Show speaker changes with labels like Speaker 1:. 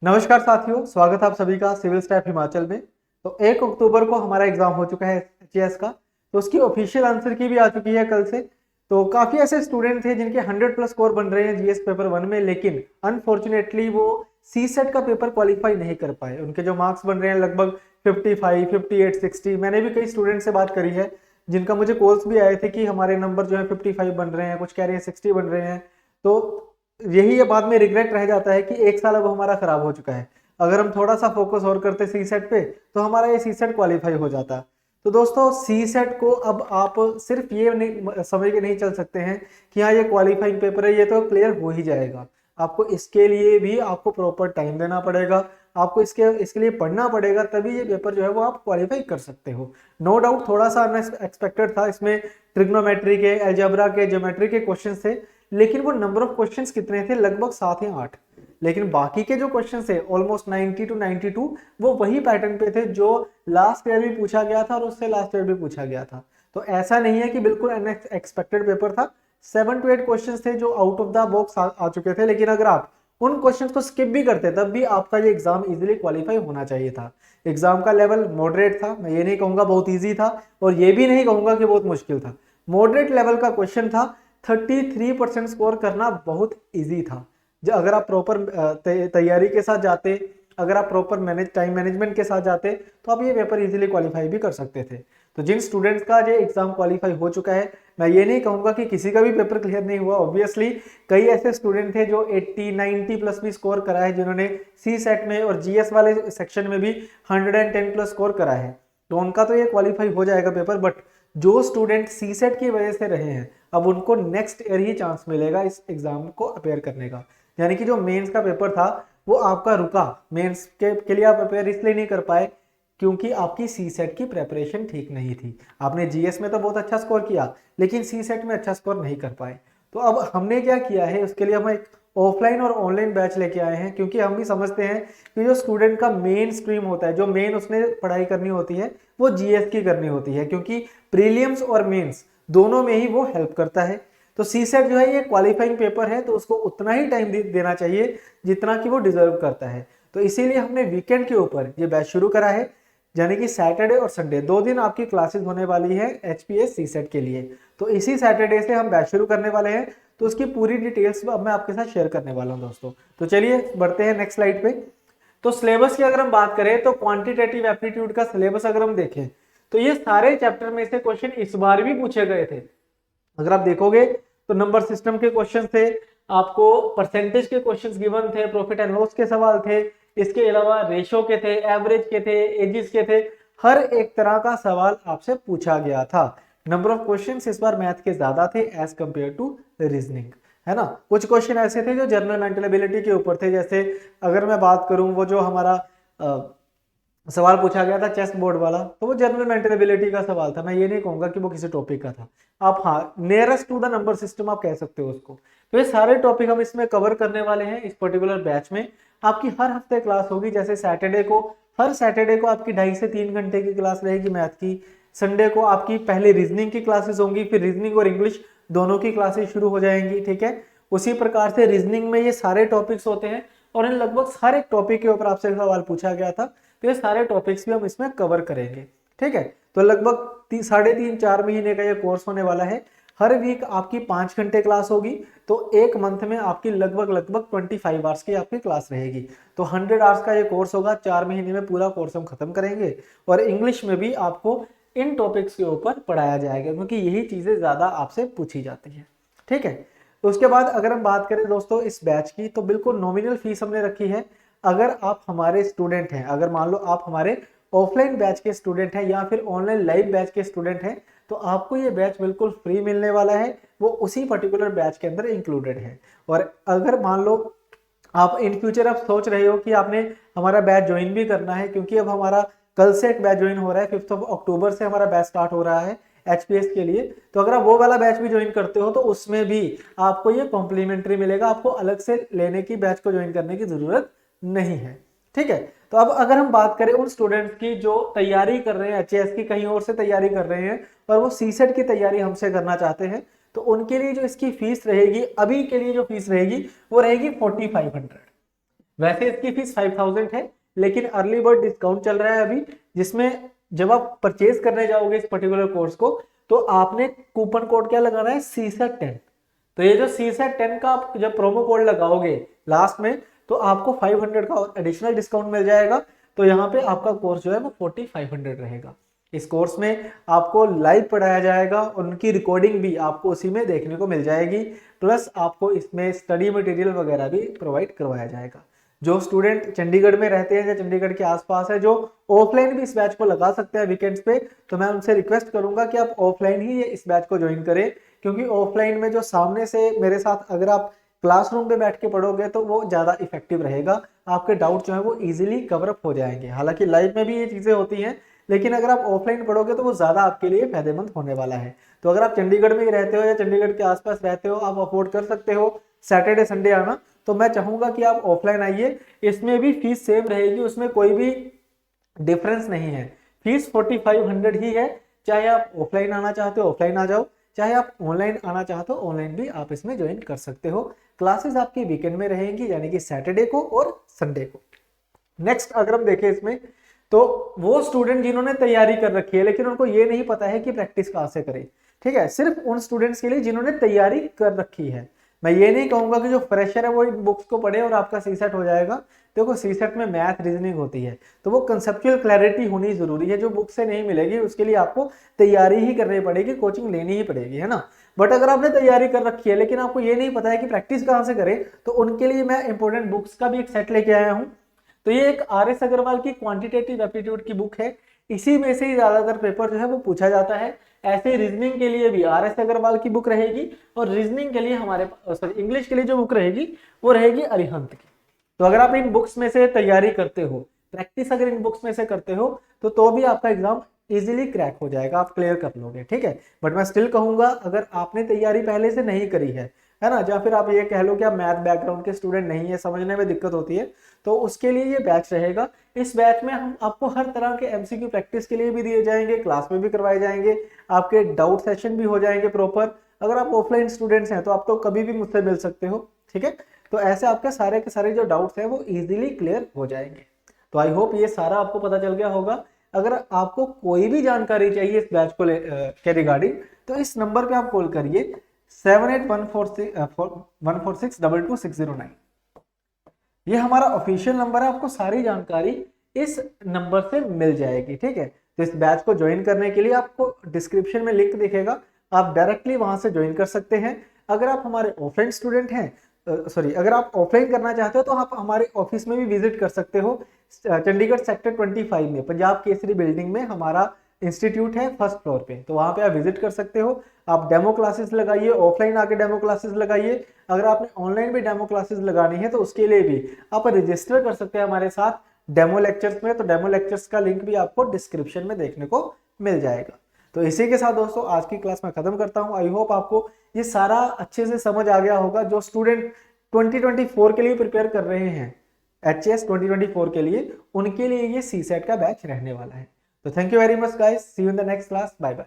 Speaker 1: नमस्कार साथियों, स्वागत है आप सभी का सिविल स्टाफ हिमाचल में। तो 1 अक्टूबर को हमारा एग्जाम हो चुका है एचएएस का। तो उसकी ऑफिशियल आंसर की भी आ चुकी है कल से। तो काफी ऐसे स्टूडेंट थे जिनके 100+ स्कोर बन रहे हैं जीएस पेपर 1 में, लेकिन अनफॉर्चुनेटली वो सी सेट का पेपर क्वालिफाई नहीं कर पाए। उनके जो मार्क्स बन रहे हैं लगभग 55, 58, 60। मैंने भी कई स्टूडेंट से बात करी है जिनका मुझे कॉल्स भी आए थे कि हमारे नंबर जो है 55 बन रहे हैं, कुछ कह रहे हैं 60 बन रहे हैं। तो यही ये बाद में रिग्रेट रह जाता है कि एक साल अब हमारा खराब हो चुका है। अगर हम थोड़ा सा फोकस और करते सी सेट पे तो हमारा ये सी सेट क्वालिफाई हो जाता। तो दोस्तों, सी सेट को अब आप सिर्फ ये नहीं समझ के नहीं चल सकते हैं कि हाँ ये क्वालिफाइंग पेपर है, ये तो क्लियर हो ही जाएगा। आपको इसके लिए भी आपको प्रॉपर टाइम देना पड़ेगा, आपको इसके लिए पढ़ना पड़ेगा, तभी ये पेपर जो है वो आप क्वालिफाई कर सकते हो। नो डाउट थोड़ा सा अनएक्सपेक्टेड था, इसमें ट्रिग्नोमेट्री के, अलजेब्रा के, ज्योमेट्री के क्वेश्चन थे, लेकिन वो नंबर ऑफ क्वेश्चंस कितने थे? लगभग 7 या 8। लेकिन बाकी के जो क्वेश्चन थे ऑलमोस्ट 90 to 92 वो वही पैटर्न पे थे जो लास्ट ईयर भी पूछा गया था और उससे लास्ट ईयर भी पूछा गया था। तो ऐसा नहीं है कि बिल्कुल अनएक्सपेक्टेड पेपर था। 7 to 8 क्वेश्चन थे जो आउट ऑफ द बॉक्स आ चुके थे, लेकिन अगर आप उन क्वेश्चन को स्किप भी करते तब भी आपका ये एग्जाम इजीली क्वालिफाई होना चाहिए था। एग्जाम का लेवल मॉडरेट था, मैं ये नहीं कहूंगा बहुत ईजी था और ये भी नहीं कहूंगा कि बहुत मुश्किल था। मॉडरेट लेवल का क्वेश्चन था। 33% स्कोर करना बहुत इजी था। जो अगर आप प्रॉपर तैयारी के साथ जाते, अगर आप प्रॉपर टाइम मैनेजमेंट के साथ जाते तो आप ये पेपर इजीली क्वालिफाई भी कर सकते थे। तो जिन स्टूडेंट्स का ये एग्जाम क्वालिफाई हो चुका है, मैं ये नहीं कहूंगा कि किसी का भी पेपर क्लियर नहीं हुआ। ऑब्वियसली कई ऐसे स्टूडेंट थे जो 80, 90 प्लस भी स्कोर करा है, जिन्होंने सी सेट में और जीएस वाले सेक्शन में भी 110+ स्कोर करा है। तो उनका तो ये क्वालिफाई हो जाएगा पेपर। बट जो स्टूडेंट सी सेट की वजह से रहे हैं, अब उनको नेक्स्ट ईयर ही चांस मिलेगा इस एग्जाम को अपेयर करने का। यानी कि जो मेंस का पेपर था वो आपका रुका। मेंस के लिए आप अपेयर इसलिए नहीं कर पाए क्योंकि आपकी सी सेट की प्रेपरेशन ठीक नहीं थी। आपने जीएस में तो बहुत अच्छा स्कोर किया, लेकिन सी सेट में अच्छा स्कोर नहीं कर पाए। तो अब हमने क्या किया है, उसके लिए हम एक ऑफलाइन और ऑनलाइन बैच लेके आए हैं, क्योंकि हम भी समझते हैं कि जो स्टूडेंट का मेन स्ट्रीम होता है, जो मेन उसने पढ़ाई करनी होती है, वो जीएस की करनी होती है, क्योंकि प्रीलियम्स और मेंस दोनों में ही वो हेल्प करता है। तो सी सेट जो है ये क्वालिफाइंग पेपर है, तो उसको उतना ही टाइम देना चाहिए जितना कि वो डिजर्व करता है। तो इसीलिए हमने वीकेंड के ऊपर ये बैच शुरू करा है, यानी कि सैटरडे और संडे 2 दिन आपकी क्लासेस होने वाली है एचपीएस सी सेट के लिए। तो इसी सैटरडे से हम बैच शुरू करने वाले हैं, तो उसकी पूरी डिटेल्स अब मैं आपके साथ शेयर करने वाला हूं दोस्तों। तो चलिए बढ़ते हैं नेक्स्ट स्लाइड पे। तो सिलेबस की अगर हम बात करें तो क्वांटिटेटिव एप्टीट्यूड का सिलेबस अगर हम देखें तो ये सारे चैप्टर में से क्वेश्चन इस बार भी पूछे गए थे। अगर आप देखोगे तो नंबर सिस्टम के क्वेश्चन थे, आपको परसेंटेज के क्वेश्चंस गिवन थे, प्रॉफिट एंड लॉस के सवाल थे, इसके अलावा रेशो के थे, एवरेज के थे, एजिस के थे। हर एक तरह का सवाल आपसे पूछा गया था। नंबर ऑफ क्वेश्चंस इस बार मैथ के ज्यादा थे एज कंपेयर टू रीजनिंग, है ना। कुछ क्वेश्चन ऐसे थे जो जनरल मेंटल एबिलिटी के ऊपर थे, जैसे अगर मैं बात करूं वो जो हमारा सवाल पूछा गया था चेस बोर्ड वाला, तो वो जनरल मेंटल एबिलिटी का सवाल था। मैं ये नहीं कहूंगा कि वो किसी टॉपिक का था। आप हाँ nearest to the number system आप कह सकते हो उसको। तो ये सारे टॉपिक हम इसमें कवर करने वाले हैं इस पर्टिकुलर बैच में। आपकी हर हफ्ते क्लास होगी, जैसे सैटरडे को, हर सैटरडे को आपकी 2.5 से 3 घंटे की क्लास रहेगी मैथ की। संडे को आपकी पहले रीजनिंग की क्लासेस होंगी, फिर रीजनिंग और इंग्लिश दोनों की क्लासेस शुरू हो जाएंगी, ठीक है। उसी प्रकार से रीजनिंग में ये सारे टॉपिक्स होते हैं और इन लगभग हर एक टॉपिक के ऊपर आपसे सवाल पूछा गया था, तो ये सारे टॉपिक्स भी हम इसमें कवर करेंगे, ठीक है। तो लगभग 3.5-4 महीने का ये कोर्स होने वाला है। हर वीक आपकी 5 घंटे क्लास होगी, तो एक मंथ में आपकी लगभग 25 आवर्स की आपकी क्लास रहेगी। तो 100 आवर्स का ये कोर्स होगा, 4 महीने में पूरा कोर्स हम खत्म करेंगे। और इंग्लिश में भी आपको इन टॉपिक्स के ऊपर पढ़ाया जाएगा, क्योंकि यही चीजें ज्यादा आपसे पूछी जाती है, ठीक है। तो उसके बाद अगर हम बात करें दोस्तों इस बैच की, तो बिल्कुल नॉमिनल फीस हमने रखी है। अगर आप हमारे स्टूडेंट हैं, अगर मान लो आप हमारे ऑफलाइन बैच के स्टूडेंट हैं या फिर ऑनलाइन लाइव बैच के स्टूडेंट हैं, तो आपको ये बैच बिल्कुल फ्री मिलने वाला है। वो उसी पर्टिकुलर बैच के अंदर इंक्लूडेड है। और अगर मान लो आप इन फ्यूचर आप सोच रहे हो कि आपने हमारा बैच ज्वाइन भी करना है, क्योंकि अब हमारा कल से एक बैच ज्वाइन हो रहा है, 5 अक्टूबर से हमारा बैच स्टार्ट हो रहा है एचपीएस के लिए। तो अगर आप वो वाला बैच भी ज्वाइन करते हो तो उसमें भी आपको ये कॉम्प्लीमेंट्री मिलेगा, आपको अलग से लेने की, बैच को ज्वाइन करने की जरूरत नहीं है, ठीक है। तो अब अगर हम बात करें उन स्टूडेंट्स की जो तैयारी कर रहे हैं एचएएस की, कहीं और से तैयारी कर रहे हैं और वो सीसेट की तैयारी हमसे करना चाहते हैं, तो उनके लिए जो इसकी फीस रहेगी, अभी के लिए जो फीस रहेगी वो रहेगी 4500। वैसे इसकी फीस 5000 है, लेकिन अर्ली बर्ड डिस्काउंट चल रहा है अभी, जिसमें जब आप परचेज करने जाओगे इस पर्टिकुलर कोर्स को तो आपने कूपन कोड क्या लगाना है, CSET10। तो ये जो CSET10 का आप जब प्रोमो कोड लगाओगे लास्ट में तो आपको 500 का एडिशनल डिस्काउंट मिल जाएगा। तो यहाँ पे आपका कोर्स जो है वो 4500 रहेगा। इस कोर्स में आपको लाइव पढ़ाया जाएगा और उनकी रिकॉर्डिंग भी आपको उसी में देखने को मिल जाएगी, प्लस आपको इसमें स्टडी मटेरियल वगैरह भी प्रोवाइड करवाया जाएगा। जो स्टूडेंट चंडीगढ़ में रहते हैं या चंडीगढ़ के आसपास है, जो ऑफलाइन भी इस बैच को लगा सकते हैं वीकेंड्स पे, तो मैं उनसे रिक्वेस्ट करूंगा कि आप ऑफलाइन ही इस बैच को ज्वाइन करें, क्योंकि ऑफलाइन में जो सामने से मेरे साथ अगर आप क्लासरूम पे बैठ के पढ़ोगे तो वो ज़्यादा इफेक्टिव रहेगा, आपके डाउट जो है वो इजीली कवर अप हो जाएंगे। हालांकि लाइव में भी ये चीज़ें होती हैं, लेकिन अगर आप ऑफलाइन पढ़ोगे तो वो ज़्यादा आपके लिए फायदेमंद होने वाला है। तो अगर आप चंडीगढ़ में ही रहते हो या चंडीगढ़ के आसपास रहते हो, आप अफोर्ड कर सकते हो सैटरडे संडे आना, तो मैं चाहूँगा कि आप ऑफलाइन आइए। इसमें भी फीस सेम रहेगी, उसमें कोई भी डिफरेंस नहीं है। फीस 4500 ही है, चाहे आप ऑफलाइन आना चाहते हो ऑफलाइन आ जाओ, चाहे आप ऑनलाइन आना चाहते हो ऑनलाइन भी आप इसमें ज्वाइन कर सकते हो। क्लासेस आपकी वीकेंड में रहेंगी, यानी कि सैटरडे को और संडे को। नेक्स्ट अगर हम देखें इसमें, तो वो स्टूडेंट जिन्होंने तैयारी कर रखी है लेकिन उनको ये नहीं पता है कि प्रैक्टिस कहाँ से करें, ठीक है, सिर्फ उन स्टूडेंट्स के लिए जिन्होंने तैयारी कर रखी है। मैं ये नहीं कहूंगा कि जो फ्रेशर है वो इन बुक्स को पढ़े और आपका सीसेट हो जाएगा। देखो सीसेट में मैथ रीजनिंग होती है, तो वो कंसेप्चुअल क्लैरिटी होनी जरूरी है, जो बुक से नहीं मिलेगी, उसके लिए आपको तैयारी ही करनी पड़ेगी, कोचिंग लेनी ही पड़ेगी, है ना। बट अगर आपने तैयारी कर रखी है लेकिन आपको ये नहीं पता है कि प्रैक्टिस कहाँ से करें, तो उनके लिए मैं इंपॉर्टेंट बुक्स का भी एक सेट लेके आया हूँ। तो ये एक RS अग्रवाल की क्वांटिटेटिव एप्टीट्यूड की बुक है, इसी में से ही ज्यादातर पेपर जो है वो पूछा जाता है। ऐसे रीजनिंग के लिए भी RS अग्रवाल की बुक रहेगी, और रीजनिंग के लिए हमारे सॉरी इंग्लिश के लिए जो बुक रहेगी वो रहेगी अरिहंत की। तो अगर आप इन बुक्स में से तैयारी करते हो, प्रैक्टिस अगर इन बुक्स में से करते हो, तो भी आपका एग्जाम इजीली क्रैक हो जाएगा, आप क्लियर कर लोगे, ठीक है। बट मैं स्टिल कहूंगा अगर आपने तैयारी पहले से नहीं करी है ना, या फिर आप ये कह लो कि आप मैथ बैकग्राउंड के स्टूडेंट नहीं है, समझने में दिक्कत होती है, तो उसके लिए ये बैच रहेगा। इस बैच में हम आपको हर तरह के MCQ प्रैक्टिस के लिए भी दिए जाएंगे, क्लास में भी करवाए जाएंगे, आपके डाउट सेशन भी हो जाएंगे प्रॉपर। अगर आप ऑफलाइन स्टूडेंट्स हैं तो आप तो कभी भी मुझसे मिल सकते हो, ठीक है। तो ऐसे आपके सारे के सारे जो डाउट्स हैं वो इजीली क्लियर हो जाएंगे। तो आई होप ये सारा आपको पता चल गया होगा। अगर आपको कोई भी जानकारी चाहिए इस बैच को के रिगार्डिंग, तो इस नंबर पे आप कॉल करिए 7814614622 ये हमारा ऑफिशियल नंबर है, आपको सारी जानकारी इस नंबर से मिल जाएगी, ठीक है। तो इस बैच को ज्वाइन करने के लिए आपको डिस्क्रिप्शन में लिंक दिखेगा, आप डायरेक्टली वहां से ज्वाइन कर सकते हैं। अगर आप हमारे ऑफलाइन स्टूडेंट हैं, अगर आप ऑफलाइन करना चाहते हो तो आप हमारे ऑफिस में भी विजिट कर सकते हो। चंडीगढ़ सेक्टर 25 में पंजाब केसरी बिल्डिंग में हमारा इंस्टीट्यूट है फर्स्ट फ्लोर पे, तो वहां पे आप विजिट कर सकते हो। आप डेमो क्लासेस लगाइए, ऑफलाइन आके डेमो क्लासेस लगाइए। अगर आपने ऑनलाइन भी डेमो क्लासेस लगानी है तो उसके लिए भी आप रजिस्टर कर सकते हैं हमारे साथ डेमो लेक्चर्स में। तो डेमो लेक्चर्स का लिंक भी आपको डिस्क्रिप्शन में देखने को मिल जाएगा। तो इसी के साथ दोस्तों आज की क्लास में खत्म करता हूं। आई होप आपको ये सारा अच्छे से समझ आ गया होगा। जो स्टूडेंट 2024 के लिए प्रिपेयर कर रहे हैं, HS 2024 के लिए, उनके लिए ये CSET का बैच रहने वाला है। तो thank you very much guys, see you in the next class, bye bye.